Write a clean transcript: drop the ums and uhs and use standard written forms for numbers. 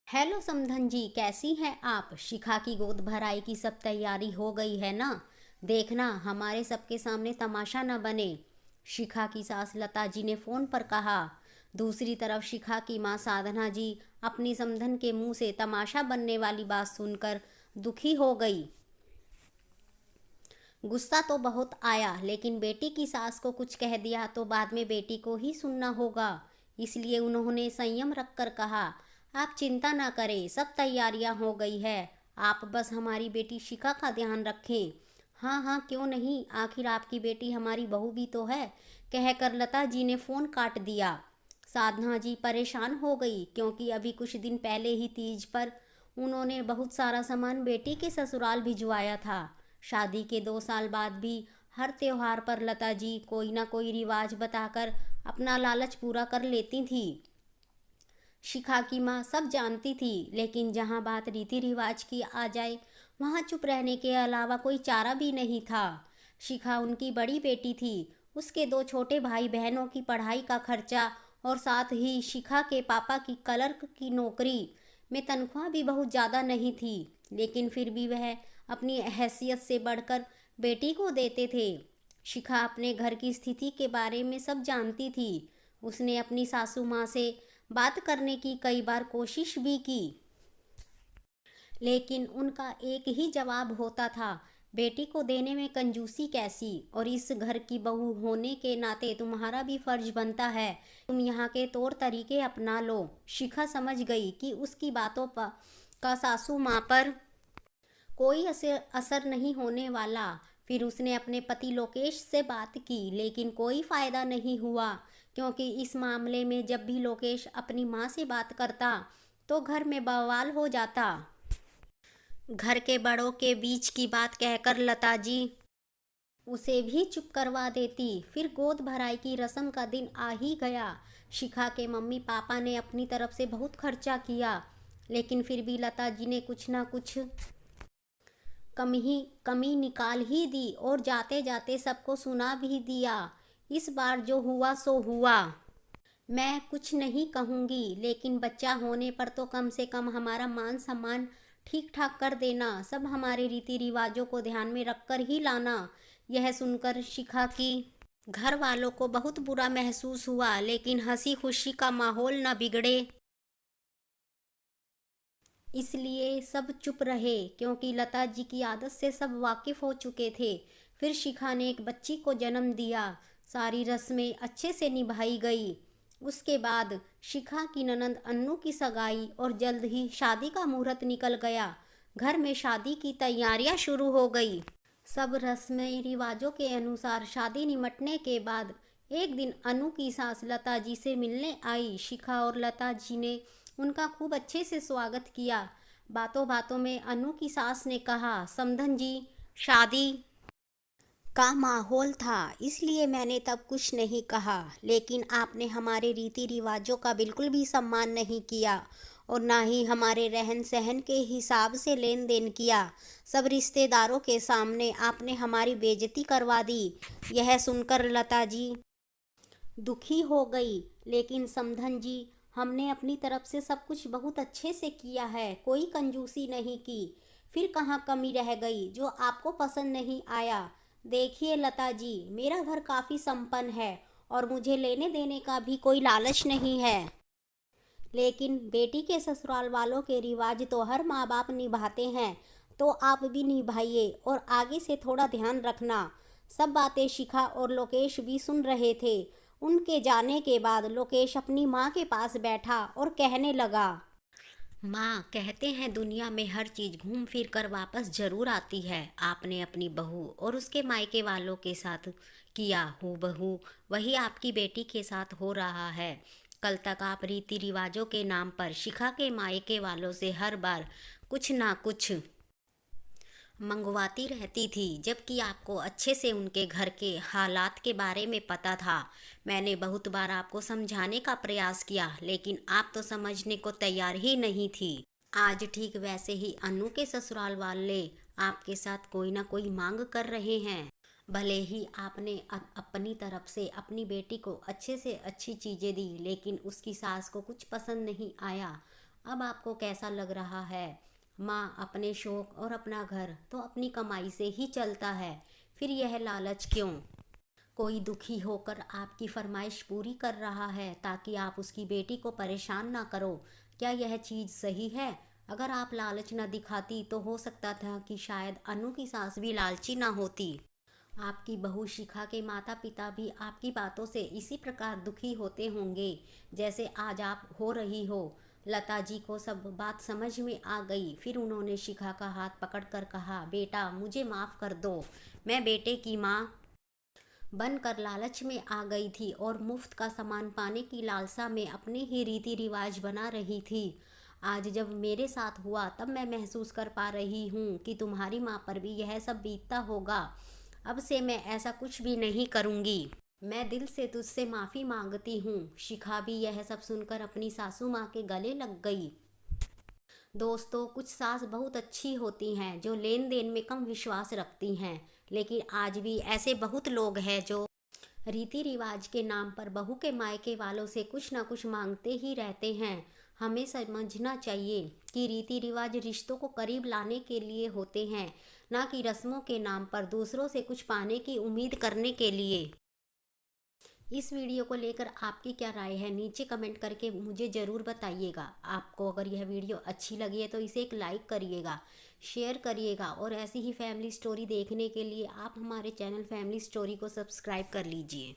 Hello समधन जी, कैसी हैं आप। शिखा की गोद भराई की सब तैयारी हो गई है ना। देखना हमारे सबके सामने तमाशा न बने। शिखा की सास लता जी ने फोन पर कहा। दूसरी तरफ शिखा की मां साधना जी अपनी समधन के मुंह से तमाशा बनने वाली बात सुनकर दुखी हो गई। गुस्सा तो बहुत आया, लेकिन बेटी की सास को कुछ कह दिया तो बाद में बेटी को ही सुनना होगा। इसलिए उन्होंने संयम रखकर कहा, आप चिंता ना करें, सब तैयारियां हो गई है। आप बस हमारी बेटी शिखा का ध्यान रखें। हाँ हाँ, क्यों नहीं, आखिर आपकी बेटी हमारी बहू भी तो है, कहकर लता जी ने फ़ोन काट दिया। साधना जी परेशान हो गई, क्योंकि अभी कुछ दिन पहले ही तीज पर उन्होंने बहुत सारा सामान बेटी के ससुराल भिजवाया था। शादी के 2 साल बाद भी हर त्योहार पर लता जी कोई ना कोई रिवाज बताकर अपना लालच पूरा कर लेती थी। शिखा की माँ सब जानती थी, लेकिन जहाँ बात रीति रिवाज की आ जाए वहाँ चुप रहने के अलावा कोई चारा भी नहीं था। शिखा उनकी बड़ी बेटी थी। उसके 2 छोटे भाई बहनों की पढ़ाई का खर्चा और साथ ही शिखा के पापा की क्लर्क की नौकरी में तनख्वाह भी बहुत ज़्यादा नहीं थी, लेकिन फिर भी वह अपनी हैसियत से बढ़कर बेटी को देते थे। शिखा अपने घर की स्थिति के बारे में सब जानती थी। उसने अपनी सासू माँ से बात करने की कई बार कोशिश भी की, लेकिन उनका एक ही जवाब होता था, बेटी को देने में कंजूसी कैसी, और इस घर की बहू होने के नाते तुम्हारा भी फर्ज बनता है, तुम यहाँ के तौर तरीके अपना लो। शिखा समझ गई कि उसकी बातों पर का सासू माँ पर कोई असर नहीं होने वाला। फिर उसने अपने पति लोकेश से बात की, लेकिन कोई फ़ायदा नहीं हुआ, क्योंकि इस मामले में जब भी लोकेश अपनी माँ से बात करता तो घर में बवाल हो जाता। घर के बड़ों के बीच की बात कहकर लता जी उसे भी चुप करवा देती। फिर गोद भराई की रस्म का दिन आ ही गया। शिखा के मम्मी पापा ने अपनी तरफ से बहुत खर्चा किया, लेकिन फिर भी लता जी ने कुछ ना कुछ कमी निकाल ही दी और जाते जाते सबको सुना भी दिया। इस बार जो हुआ सो हुआ। मैं कुछ नहीं कहूँगी, लेकिन बच्चा होने पर तो कम से कम हमारा मान सम्मान ठीक ठाक कर देना। सब हमारे रीति रिवाजों को ध्यान में रखकर ही लाना। यह सुनकर शिखा की घर वालों को बहुत बुरा महसूस हुआ, लेकिन हंसी खुशी का माहौल न बिगड़े इसलिए सब चुप रहे, क्योंकि लता जी की आदत से सब वाकिफ हो चुके थे। फिर शिखा ने एक बच्ची को जन्म दिया। सारी रस्में अच्छे से निभाई गई। उसके बाद शिखा की ननंद अन्नू की सगाई और जल्द ही शादी का मुहूर्त निकल गया। घर में शादी की तैयारियां शुरू हो गई। सब रस्में रिवाजों के अनुसार शादी निमटने के बाद एक दिन अनु की सास लता जी से मिलने आई। शिखा और लता जी ने उनका खूब अच्छे से स्वागत किया। बातों बातों में अनु की सास ने कहा, समधन जी, शादी का माहौल था, इसलिए मैंने तब कुछ नहीं कहा, लेकिन आपने हमारे रीति रिवाजों का बिल्कुल भी सम्मान नहीं किया और ना ही हमारे रहन सहन के हिसाब से लेन देन किया। सब रिश्तेदारों के सामने आपने हमारी बेइज्जती करवा दी। यह सुनकर लता जी दुखी हो गई, लेकिन समधन जी, हमने अपनी तरफ से सब कुछ बहुत अच्छे से किया है, कोई कंजूसी नहीं की। फिर कहाँ कमी रह गई जो आपको पसंद नहीं आया। देखिए लता जी, मेरा घर काफ़ी संपन्न है और मुझे लेने देने का भी कोई लालच नहीं है, लेकिन बेटी के ससुराल वालों के रिवाज तो हर माँ बाप निभाते हैं, तो आप भी निभाइए और आगे से थोड़ा ध्यान रखना। सब बातें शिखा और लोकेश भी सुन रहे थे। उनके जाने के बाद लोकेश अपनी माँ के पास बैठा और कहने लगा, माँ, कहते हैं दुनिया में हर चीज़ घूम फिर कर वापस जरूर आती है। आपने अपनी बहू और उसके मायके वालों के साथ किया हूबहू वही आपकी बेटी के साथ हो रहा है। कल तक आप रीति रिवाजों के नाम पर शिखा के मायके वालों से हर बार कुछ ना कुछ मंगवाती रहती थी, जबकि आपको अच्छे से उनके घर के हालात के बारे में पता था। मैंने बहुत बार आपको समझाने का प्रयास किया, लेकिन आप तो समझने को तैयार ही नहीं थी। आज ठीक वैसे ही अनु के ससुराल वाले आपके साथ कोई ना कोई मांग कर रहे हैं। भले ही आपने अपनी तरफ से अपनी बेटी को अच्छे से अच्छी चीज़ें दी, लेकिन उसकी सास को कुछ पसंद नहीं आया। अब आपको कैसा लग रहा है? माँ, अपने शौक और अपना घर तो अपनी कमाई से ही चलता है, फिर यह लालच क्यों? कोई दुखी होकर आपकी फरमाइश पूरी कर रहा है ताकि आप उसकी बेटी को परेशान ना करो। क्या यह चीज़ सही है? अगर आप लालच न दिखाती तो हो सकता था कि शायद अनु की सास भी लालची ना होती। आपकी बहू शिखा के माता पिता भी आपकी बातों से इसी प्रकार दुखी होते होंगे जैसे आज आप हो रही हो। लता जी को सब बात समझ में आ गई। फिर उन्होंने शिखा का हाथ पकड़कर कहा, बेटा मुझे माफ़ कर दो, मैं बेटे की माँ बनकर लालच में आ गई थी और मुफ्त का सामान पाने की लालसा में अपने ही रीति रिवाज बना रही थी। आज जब मेरे साथ हुआ तब मैं महसूस कर पा रही हूँ कि तुम्हारी माँ पर भी यह सब बीतता होगा। अब से मैं ऐसा कुछ भी नहीं करूँगी। मैं दिल से तुझसे माफ़ी मांगती हूँ। शिखा भी यह सब सुनकर अपनी सासू माँ के गले लग गई। दोस्तों, कुछ सास बहुत अच्छी होती हैं जो लेन देन में कम विश्वास रखती हैं, लेकिन आज भी ऐसे बहुत लोग हैं जो रीति रिवाज के नाम पर बहू के मायके वालों से कुछ ना कुछ मांगते ही रहते हैं। हमें समझना चाहिए कि रीति रिवाज रिश्तों को करीब लाने के लिए होते हैं, ना कि रस्मों के नाम पर दूसरों से कुछ पाने की उम्मीद करने के लिए। इस वीडियो को लेकर आपकी क्या राय है, नीचे कमेंट करके मुझे ज़रूर बताइएगा। आपको अगर यह वीडियो अच्छी लगी है तो इसे एक लाइक करिएगा, शेयर करिएगा और ऐसी ही फैमिली स्टोरी देखने के लिए आप हमारे चैनल फैमिली स्टोरी को सब्सक्राइब कर लीजिए।